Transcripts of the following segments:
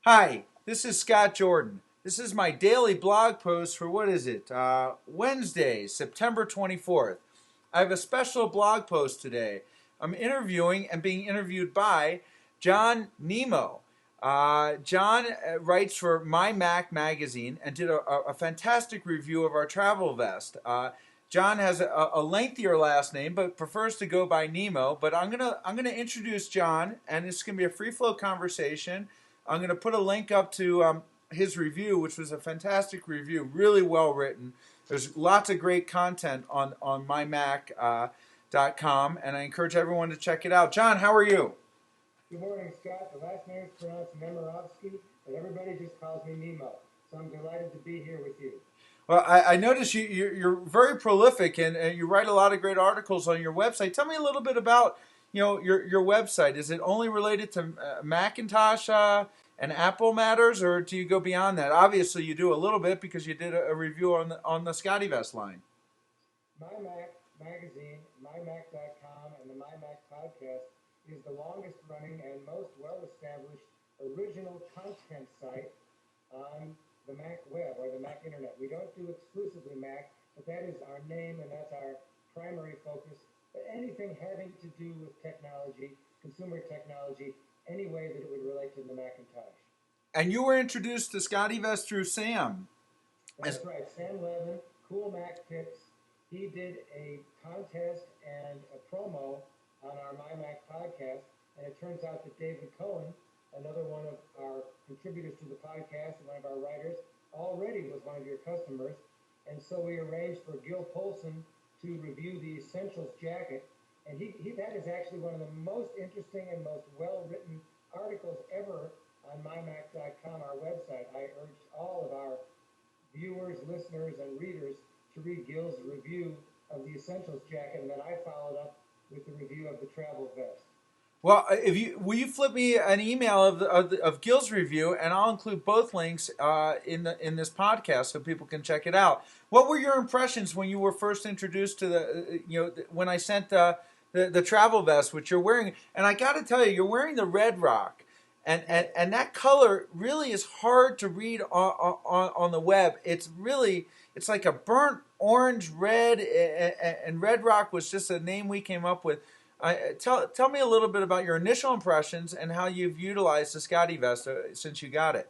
Hi, this is Scott Jordan. This is my daily blog post for what is it? Wednesday, September 24th. I have a special blog post today. I'm interviewing and being interviewed by John Nemo. John writes for My Mac magazine and did a fantastic review of our travel vest. John has a lengthier last name, but prefers to go by Nemo. But I'm gonna introduce John, and it's gonna be a free flow conversation. I'm going to put a link up to his review, which was a fantastic review, really well written. There's lots of great content on mymac.com, and I encourage everyone to check it out. John, how are you? Good morning, Scott. The last name is pronounced Nemirovsky, but everybody just calls me Nemo. So I'm delighted to be here with you. Well, I notice you're very prolific and you write a lot of great articles on your website. Tell me a little bit about your website. Is it only related to Macintosh and Apple matters, or do you go beyond that? Obviously, you do a little bit because you did a review on the Scotty Vest line. My Mac magazine, mymac.com, and the My Mac podcast is the longest running and most well established original content site on the Mac web or the Mac internet. We don't do exclusively Mac, but that is our name and that's our primary focus. But anything having to do with technology, consumer technology, any way that it would relate to the Macintosh. And you were introduced to Scotty Vest through Sam. That's right. Sam Levin, Cool Mac Tips. He did a contest and a promo on our My Mac podcast, and it turns out that David Cohen, another one of our contributors to the podcast, one of our writers, already was one of your customers. And so we arranged for Gil Polson to review the Essentials jacket. And that is actually one of the most interesting and most well-written articles ever on mymac.com, our website. I urge all of our viewers, listeners, and readers to read Gil's review of the Essentials jacket, and then I followed up with the review of the travel vest. Well, if you will you flip me an email of Gil's review, and I'll include both links in this podcast so people can check it out. What were your impressions when you were first introduced to when I sent the travel vest, which you're wearing? And I got to tell you, you're wearing the Red Rock, and that color really is hard to read on the web. It's like a burnt orange red, and Red Rock was just a name we came up with. Tell me a little bit about your initial impressions and how you've utilized the Scotty vest since you got it.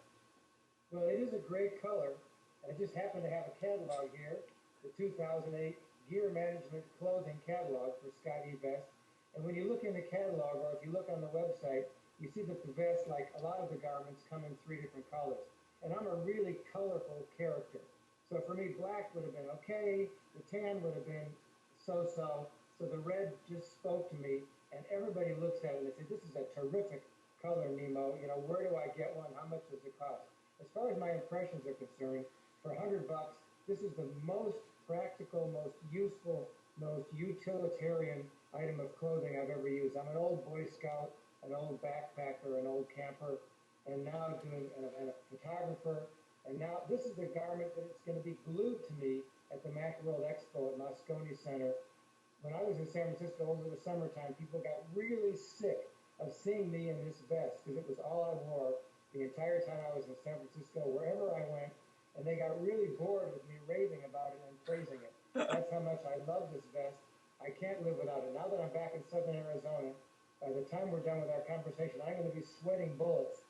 Well, it is a great color. I just happen to have a catalog here, the 2008 Gear Management Clothing Catalog for Scotty Vest. And when you look in the catalog, or if you look on the website, you see that the vest, like a lot of the garments, come in 3 different colors. And I'm a really colorful character. So for me, black would have been okay, the tan would have been so-so. So the red just spoke to me, and everybody looks at it and they say, "This is a terrific color, Nemo. Where do I get one? How much does it cost?" As far as my impressions are concerned, for $100, this is the most practical, most useful, most utilitarian item of clothing I've ever used. I'm an old Boy Scout, an old backpacker, an old camper, and now and a photographer. And now this is the garment that it's going to be glued to me at the Macworld Expo at Moscone Center. When I was in San Francisco over the summertime, people got really sick of seeing me in this vest because it was all I wore the entire time I was in San Francisco, wherever I went, and they got really bored with me raving about it and praising it. That's how much I love this vest. I can't live without it. Now that I'm back in southern Arizona, by the time we're done with our conversation, I'm going to be sweating bullets,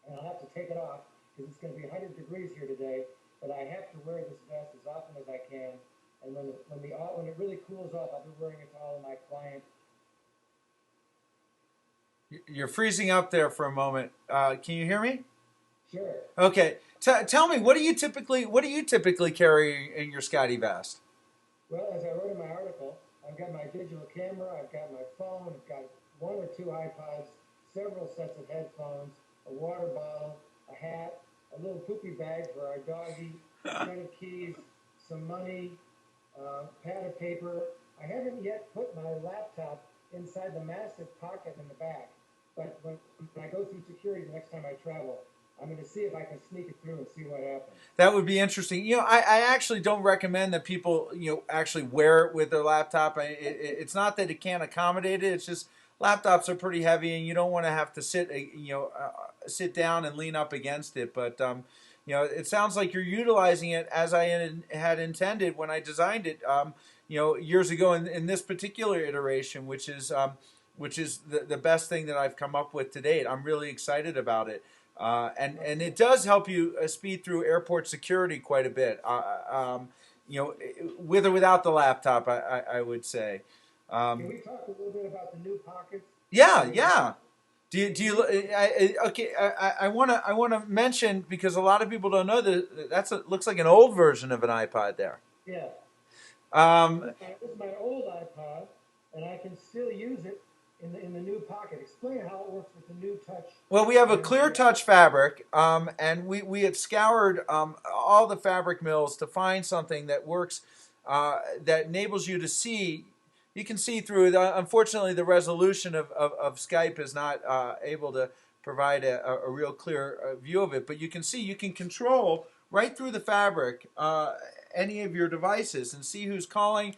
and I'll have to take it off because it's going to be 100 degrees here today, but I have to wear this vest as often as I can. And when it really cools off, I'll be wearing it to all of my clients. You're freezing up there for a moment. Can you hear me? Sure. Okay. Tell me, what do you typically carry in your Scotty vest? Well, as I wrote in my article, I've got my digital camera, I've got my phone, I've got 1 or 2 iPods, several sets of headphones, a water bottle, a hat, a little poopy bag for our doggy, a set of keys, some money, pad of paper. I haven't yet put my laptop inside the massive pocket in the back, but when I go through security the next time I travel, I'm going to see if I can sneak it through and see what happens. That would be interesting. I actually don't recommend that people, actually wear it with their laptop. It's not that it can't accommodate it. It's just laptops are pretty heavy, and you don't want to have to sit down and lean up against it. But it sounds like you're utilizing it as I had intended when I designed it, years ago in this particular iteration, which is the best thing that I've come up with to date. I'm really excited about it. And it does help you speed through airport security quite a bit. With or without the laptop, I would say. Can we talk a little bit about the new pockets? Yeah, yeah. Okay? I want to mention, because a lot of people don't know that looks like an old version of an iPod there. Yeah. Um, This is my old iPod, and I can still use it in the new pocket. Explain how it works with the new touch. Well, we have a clear touch fabric, and we had scoured all the fabric mills to find something that works, that enables you to see. You can see through it. Unfortunately, the resolution of Skype is not able to provide a real clear view of it, but you can control right through the fabric any of your devices and see who's calling,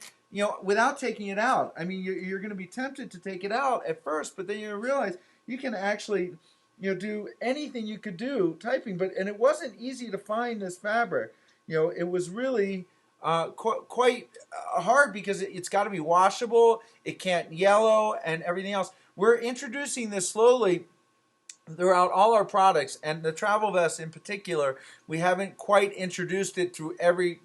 without taking it out. I mean, you're going to be tempted to take it out at first, but then you realize you can actually, do anything you could do typing. And it wasn't easy to find this fabric. It was really quite hard, because it's got to be washable. It can't yellow and everything else. We're introducing this slowly throughout all our products, and the travel vest in particular. We haven't quite introduced it through every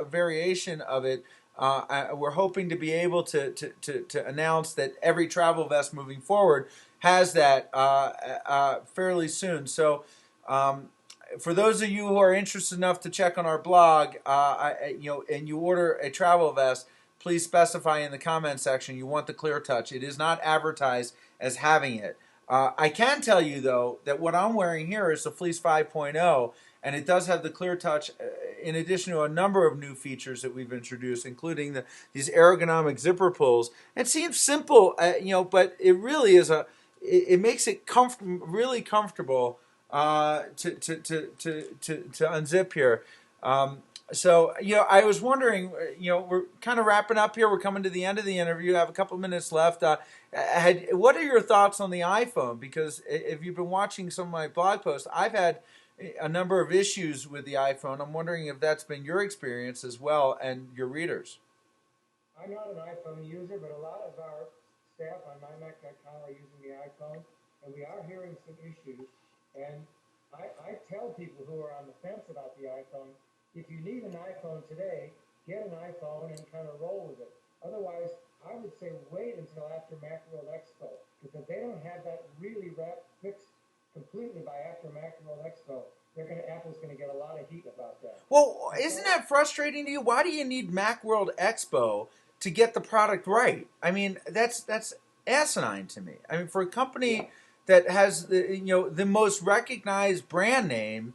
variation of it. We're hoping to be able to announce that every travel vest moving forward has that fairly soon. So for those of you who are interested enough to check on our blog, and you order a travel vest, please specify in the comment section you want the clear touch. It is not advertised as having it. I can tell you, though, that what I'm wearing here is the Fleece 5.0, and it does have the clear touch, in addition to a number of new features that we've introduced, including these ergonomic zipper pulls. It seems simple, but it really is it makes it really comfortable to unzip here. I was wondering, we're kind of wrapping up here. We're coming to the end of the interview. I have a couple of minutes left. What are your thoughts on the iPhone? Because if you've been watching some of my blog posts, I've had a number of issues with the iPhone. I'm wondering if that's been your experience as well, and your readers. I'm not an iPhone user, but a lot of our staff on mymac.com are using the iPhone, and we are hearing some issues. And I tell people who are on the fence about the iPhone, if you need an iPhone today, get an iPhone and kind of roll with it. Otherwise, I would say wait until after Macworld Expo, because if they don't have that really fixed completely by after Macworld Expo, Apple's going to get a lot of heat about that. Well, isn't that frustrating to you? Why do you need Macworld Expo to get the product right? I mean, that's asinine to me. I mean, for a company that has the most recognized brand name,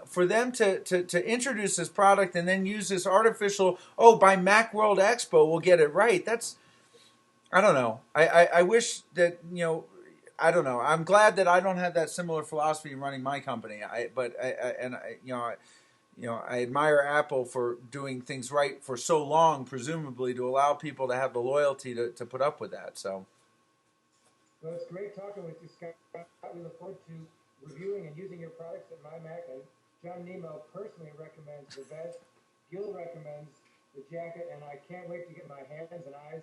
for them to introduce this product and then use this artificial, by Macworld Expo we'll get it right. I don't know. I wish that, I don't know. I'm glad that I don't have that similar philosophy in running my company. I admire Apple for doing things right for so long, presumably to allow people to have the loyalty to put up with that. So. Well, it's great talking with you, Scott. We look forward to reviewing and using your products at MyMac. And John Nemo personally recommends the vest. Gil recommends the jacket, and I can't wait to get my hands and eyes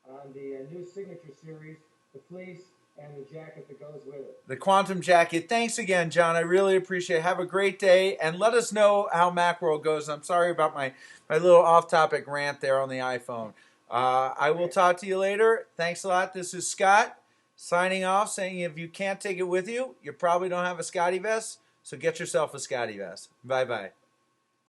on the new signature series, the fleece, and the jacket that goes with it. The Quantum Jacket. Thanks again, John. I really appreciate it. Have a great day, and let us know how Macworld goes. I'm sorry about my little off-topic rant there on the iPhone. I will talk to you later. Thanks a lot. This is Scott signing off, saying if you can't take it with you, you probably don't have a Scotty vest, so get yourself a Scotty vest. Bye-bye.